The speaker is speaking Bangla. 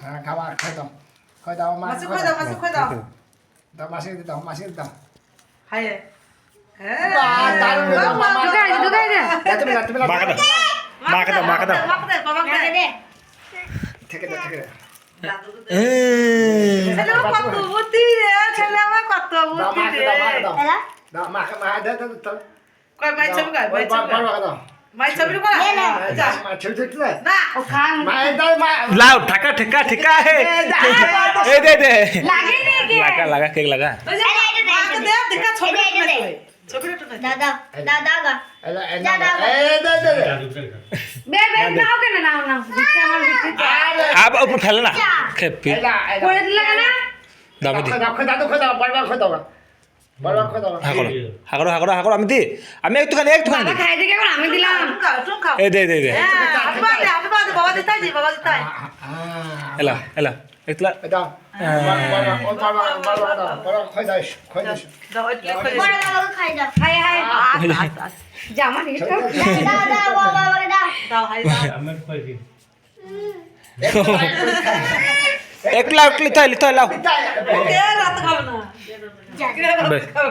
হ্যাঁ খাবার খাই দাও খাই দাও মাছ মাসু খাই দাও মাসু খাই দাও দাও মাসি দাও হাই বাহ, দারুণ রে, দাও, মামা। ঢুকাই দে তুমি না, মাকে দাও মাকে দাও মাকে দাও বাবা দে থেকে দে ছেলে আমার কত বুদ্ধি রে ছেলে আমার কত দাও বুদ্ধি মাকে রে দাও দাও মাকে দে কই মাই ছবি কই মাই ছবি দাও মাই ছবি কই যা মা ছেড়ে ছেড়ে না ও খান মা দাও মা লাও ঠেকা ঠেকা ঠেকা হে এই দে দে লাগে নি কে লাগা লাগা কেক লাগা ওই যে মাকে দে দেখা ছবি ছবিটা তো দাদা দাদা এলা এই দে বে নাও কেন নাও নাও দিচ্ছে আমার দিচ্ছে আরে আব উপর ফেলে না খেপি এলা করে দিলে কেন দাও দি খোদা দাও বড় খোদা হাগড়ো হাগড়ো হাগড়ো আমি দি আমি একটুখানি বাবা খাই দিকে এখন আমি দিলাম তুমি খাও এই দে দে দে আমি বাবা দিতাই দি বাবা দিতাই এলা এলা একলা দাও বড় খোদা দাও এটা কই বড় বাবা খাই দাও হাই হাই জামা নিয়ে দাও বাবা দাও দাও হাই দাও একলা একলা তাইলে তাইলাও কে রাত খাও না বেশ